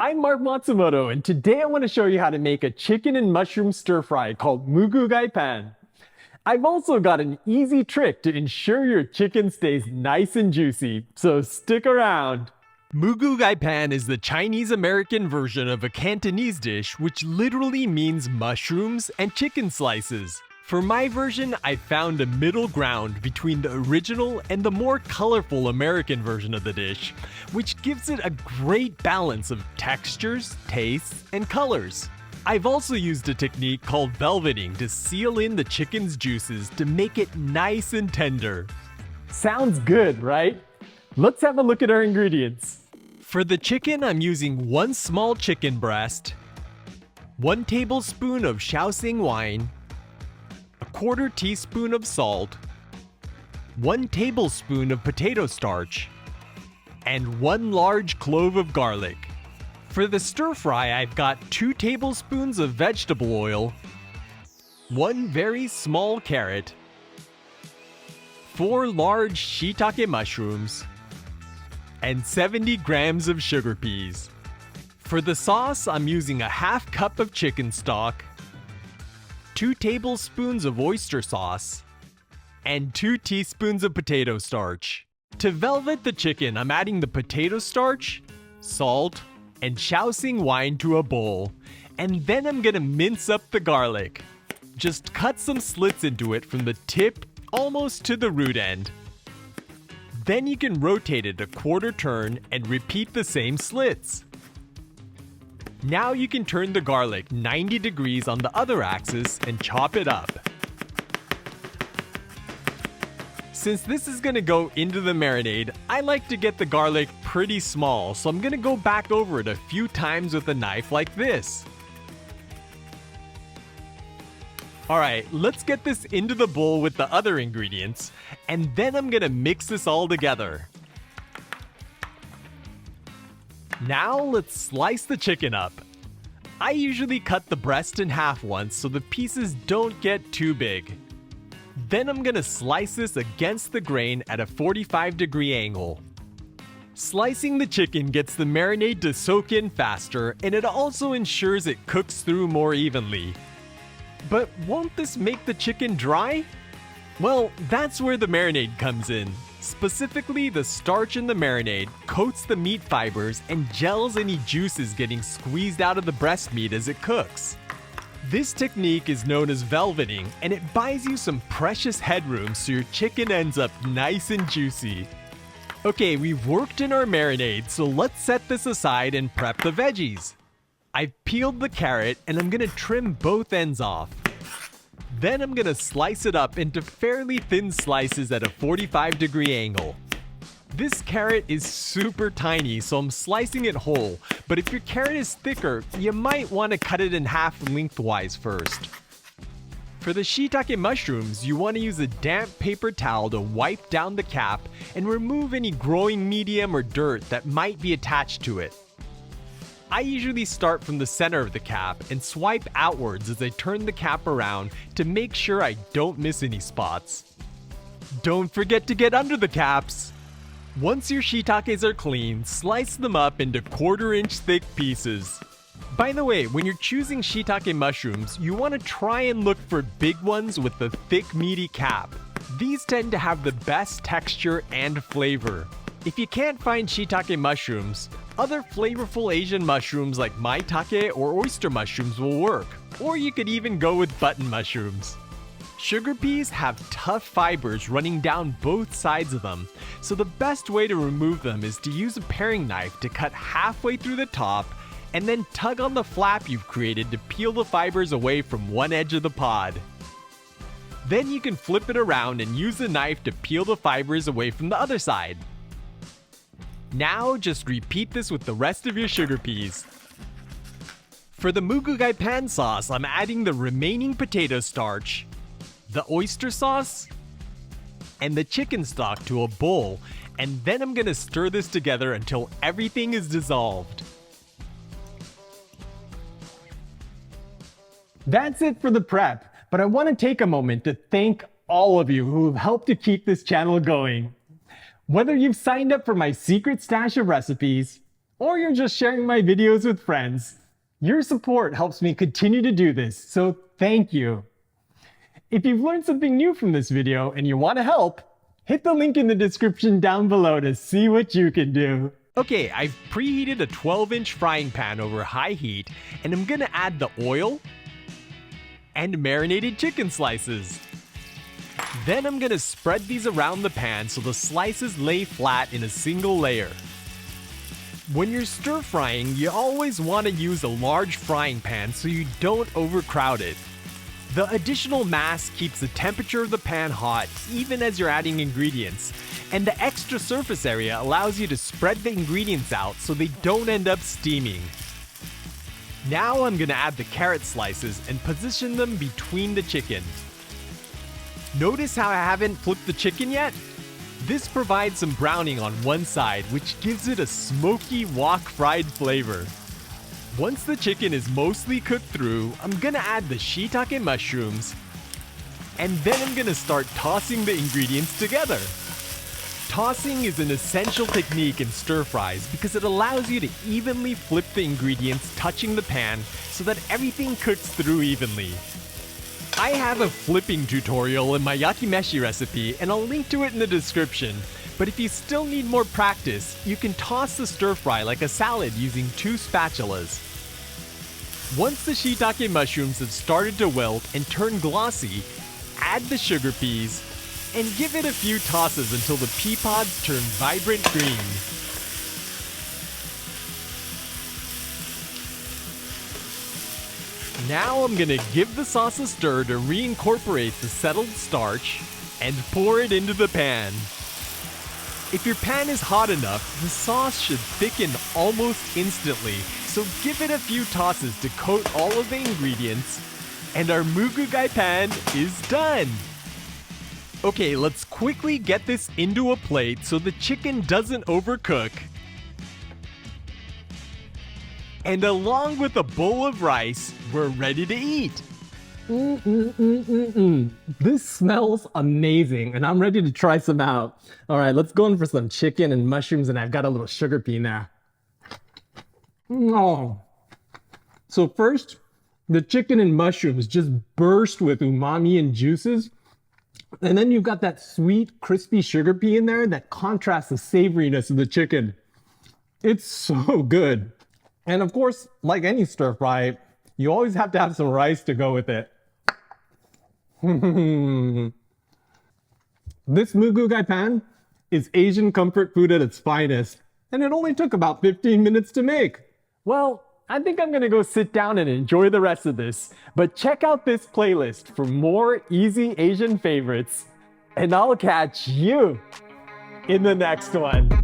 I'm Mark Matsumoto, and today I want to show you how to make a chicken and mushroom stir fry called Moo Goo Gai Pan. I've also got an easy trick to ensure your chicken stays nice and juicy, so stick around. Moo Goo Gai Pan is the Chinese-American version of a Cantonese dish which literally means mushrooms and chicken slices. For my version, I found a middle ground between the original and the more colorful American version of the dish, which gives it a great balance of textures, tastes, and colors. I've also used a technique called velveting to seal in the chicken's juices to make it nice and tender. Sounds good, right? Let's have a look at our ingredients. For the chicken, I'm using 1 small chicken breast, 1 tablespoon of shaoxing wine, 1/4 teaspoon of salt, 1 tablespoon of potato starch, and 1 large clove of garlic. For the stir fry, I've got 2 tablespoons of vegetable oil, 1 very small carrot, 4 large shiitake mushrooms, and 70 grams of sugar peas. For the sauce, I'm using a 1/2 cup of chicken stock, 2 tablespoons of oyster sauce, and 2 teaspoons of potato starch. To velvet the chicken, I'm adding the potato starch, salt, and shaoxing wine to a bowl, and then I'm gonna mince up the garlic. Just cut some slits into it from the tip almost to the root end. Then you can rotate it a 1/4 turn and repeat the same slits. Now you can turn the garlic 90 degrees on the other axis and chop it up. Since this is gonna go into the marinade, I like to get the garlic pretty small, so I'm gonna go back over it a few times with a knife like this. Alright, let's get this into the bowl with the other ingredients, and then I'm gonna mix this all together. Now let's slice the chicken up. I usually cut the breast in half once so the pieces don't get too big. Then I'm gonna slice this against the grain at a 45-degree angle. Slicing the chicken gets the marinade to soak in faster, and it also ensures it cooks through more evenly. But won't this make the chicken dry? Well, that's where the marinade comes in. Specifically, the starch in the marinade coats the meat fibers and gels any juices getting squeezed out of the breast meat as it cooks. This technique is known as velveting, and it buys you some precious headroom so your chicken ends up nice and juicy. Okay, we've worked in our marinade, so let's set this aside and prep the veggies. I've peeled the carrot and I'm gonna trim both ends off. Then I'm gonna slice it up into fairly thin slices at a 45-degree angle. This carrot is super tiny, so I'm slicing it whole, but if your carrot is thicker, you might want to cut it in half lengthwise first. For the shiitake mushrooms, you want to use a damp paper towel to wipe down the cap and remove any growing medium or dirt that might be attached to it. I usually start from the center of the cap and swipe outwards as I turn the cap around to make sure I don't miss any spots. Don't forget to get under the caps! Once your shiitakes are clean, slice them up into 1/4-inch thick pieces. By the way, when you're choosing shiitake mushrooms, you want to try and look for big ones with the thick meaty cap. These tend to have the best texture and flavor. If you can't find shiitake mushrooms, other flavorful Asian mushrooms like maitake or oyster mushrooms will work, or you could even go with button mushrooms. Sugar peas have tough fibers running down both sides of them, so the best way to remove them is to use a paring knife to cut halfway through the top and then tug on the flap you've created to peel the fibers away from one edge of the pod. Then you can flip it around and use the knife to peel the fibers away from the other side. Now just repeat this with the rest of your sugar peas. For the Moo Goo Gai Pan sauce, I'm adding the remaining potato starch, the oyster sauce, and the chicken stock to a bowl, and then I'm gonna stir this together until everything is dissolved. That's it for the prep, but I want to take a moment to thank all of you who have helped to keep this channel going. Whether you've signed up for my secret stash of recipes, or you're just sharing my videos with friends. Your support helps me continue to do this, so thank you. If you've learned something new from this video and you want to help, hit the link in the description down below to see what you can do. Okay, I've preheated a 12-inch frying pan over high heat, and I'm gonna add the oil and marinated chicken slices. Then I'm gonna spread these around the pan so the slices lay flat in a single layer. When you're stir frying, you always want to use a large frying pan so you don't overcrowd it. The additional mass keeps the temperature of the pan hot even as you're adding ingredients, and the extra surface area allows you to spread the ingredients out so they don't end up steaming. Now I'm gonna add the carrot slices and position them between the chicken. Notice how I haven't flipped the chicken yet? This provides some browning on one side, which gives it a smoky wok fried flavor. Once the chicken is mostly cooked through, I'm gonna add the shiitake mushrooms, and then I'm gonna start tossing the ingredients together. Tossing is an essential technique in stir fries because it allows you to evenly flip the ingredients touching the pan so that everything cooks through evenly. I have a flipping tutorial in my yakimeshi recipe, and I'll link to it in the description. But if you still need more practice, you can toss the stir fry like a salad using 2 spatulas. Once the shiitake mushrooms have started to wilt and turn glossy, add the sugar peas and give it a few tosses until the pea pods turn vibrant green. Now I'm gonna give the sauce a stir to reincorporate the settled starch and pour it into the pan. If your pan is hot enough, the sauce should thicken almost instantly, so give it a few tosses to coat all of the ingredients, and our Moo Goo Gai Pan is done! Okay, let's quickly get this into a plate so the chicken doesn't overcook. And along with a bowl of rice, we're ready to eat. This smells amazing, and I'm ready to try some out. All right, let's go in for some chicken and mushrooms, and I've got a little sugar pea there. Oh. So first, the chicken and mushrooms just burst with umami and juices. And then you've got that sweet, crispy sugar pea in there that contrasts the savoriness of the chicken. It's so good. And of course, like any stir fry, you always have to have some rice to go with it. This Moo Goo Gai Pan is Asian comfort food at its finest, and it only took about 15 minutes to make. Well, I think I'm gonna go sit down and enjoy the rest of this, but check out this playlist for more easy Asian favorites, and I'll catch you in the next one.